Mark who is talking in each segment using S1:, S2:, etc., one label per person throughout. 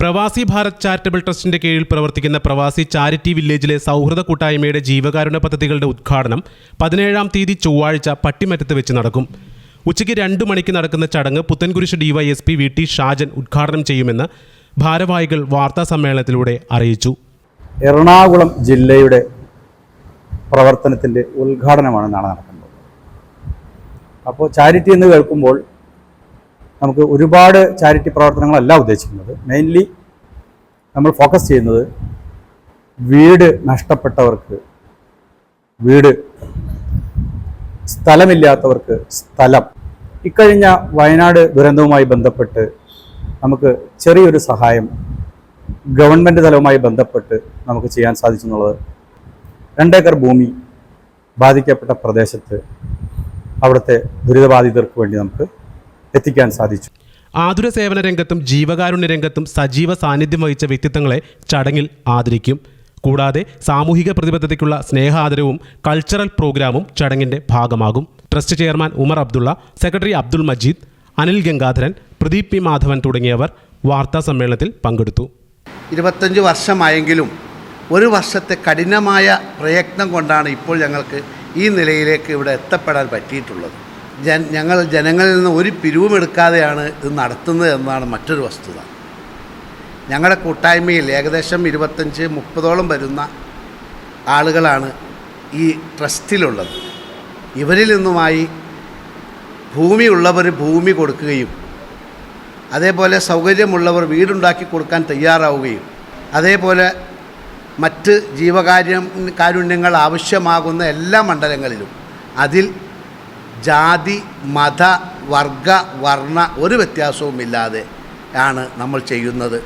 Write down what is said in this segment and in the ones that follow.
S1: പ്രവാസി ഭാരത് ചാരിറ്റബിൾ ട്രസ്റ്റിന്റെ കീഴിൽ പ്രവർത്തിക്കുന്ന പ്രവാസി ചാരിറ്റി വില്ലേജിലെ സൗഹൃദ കൂട്ടായ്മയുടെ ജീവകാരുണ്യ പദ്ധതികളുടെ ഉദ്ഘാടനം 17-ാം തീയതി ചൊവ്വാഴ്ച പട്ടിമറ്റത്ത് വെച്ച് നടക്കും. ഉച്ചയ്ക്ക് 2 മണിക്ക് നടക്കുന്ന ചടങ്ങ് പുത്തൻകുരിശ് DYSP VT ഷാജൻ ഉദ്ഘാടനം ചെയ്യുമെന്ന് ഭാരവാഹികൾ വാർത്താ സമ്മേളനത്തിലൂടെ അറിയിച്ചു.
S2: എറണാകുളം ജില്ലയുടെ പ്രവർത്തനത്തിൻ്റെ ഉദ്ഘാടനമാണ് നാളെ നടക്കുന്നത്. അപ്പോൾ ചാരിറ്റി എന്ന് കേൾക്കുമ്പോൾ നമുക്ക് ഒരുപാട് ചാരിറ്റി പ്രവർത്തനങ്ങളല്ല ഉദ്ദേശിക്കുന്നത്. മെയിൻലി നമ്മൾ ഫോക്കസ് ചെയ്യുന്നത് വീട് നഷ്ടപ്പെട്ടവർക്ക് വീട്, സ്ഥലമില്ലാത്തവർക്ക് സ്ഥലം. ഇക്കഴിഞ്ഞ വയനാട് ദുരന്തവുമായി ബന്ധപ്പെട്ട് നമുക്ക് ചെറിയൊരു സഹായം ഗവൺമെൻറ് തലവുമായി ബന്ധപ്പെട്ട് നമുക്ക് ചെയ്യാൻ സാധിച്ചു എന്നുള്ളത് 2 ഏക്കർ ഭൂമി ബാധിക്കപ്പെട്ട പ്രദേശത്ത് അവിടുത്തെ ദുരിതബാധിതർക്ക് വേണ്ടി നമുക്ക് എത്തിക്കാൻ സാധിച്ചു.
S1: ആതുര സേവന രംഗത്തും ജീവകാരുണ്യ രംഗത്തും സജീവ സാന്നിധ്യം വഹിച്ച വ്യക്തിത്വങ്ങളെ ചടങ്ങിൽ ആദരിക്കും. കൂടാതെ സാമൂഹിക പ്രതിബദ്ധതയ്ക്കുള്ള സ്നേഹാദരവും കൾച്ചറൽ പ്രോഗ്രാമും ചടങ്ങിന്റെ ഭാഗമാകും. Trust chairman Umar Abdullah, secretary Abdul Majeed, Anil Gangadharan, Pradeep P. Madhavan തുടങ്ങിയവർ വാർത്താ സമ്മേളനത്തിൽ പങ്കെടുത്തു.
S3: 25 വർഷമായെങ്കിലും 1 വർഷത്തെ കഠിനമായ പ്രയത്നം കൊണ്ടാണ് ഇപ്പോൾ ഞങ്ങൾക്ക് ഈ നിലയിലേക്ക് ഇവിടെ എത്തപ്പെടാൻ പറ്റിയിട്ടുള്ളത്. ഞങ്ങൾ ജനങ്ങളിൽ നിന്ന് ഒരു പിരിവും എടുക്കാതെയാണ് ഇത് നടത്തുന്നത് എന്നതാണ് മറ്റൊരു വസ്തുത. ഞങ്ങളുടെ കൂട്ടായ്മയിൽ ഏകദേശം 25-30ഓളം വരുന്ന ആളുകളാണ് ഈ ട്രസ്റ്റിലുള്ളത്. ഇവരിൽ നിന്നുമായി ഭൂമിയുള്ളവർ ഭൂമി കൊടുക്കുകയും അതേപോലെ സൗകര്യമുള്ളവർ വീടുണ്ടാക്കി കൊടുക്കാൻ തയ്യാറാവുകയും അതേപോലെ മറ്റ് കാരുണ്യങ്ങൾ ആവശ്യമാകുന്ന എല്ലാ മണ്ഡലങ്ങളിലും അതിൽ ജാതി, മത, വർഗ, വർണ്ണ ഒരു വ്യത്യാസവുമില്ലാതെ ആണ് നമ്മൾ ചെയ്യുന്നത്.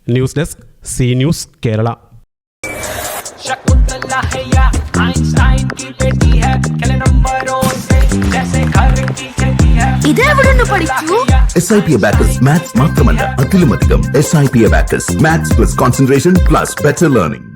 S1: News desk C news Kerala.
S4: SIP Abacus maths മാത്രമല്ല അതിലുമധികം SIP Abacus maths plus concentration plus better learning.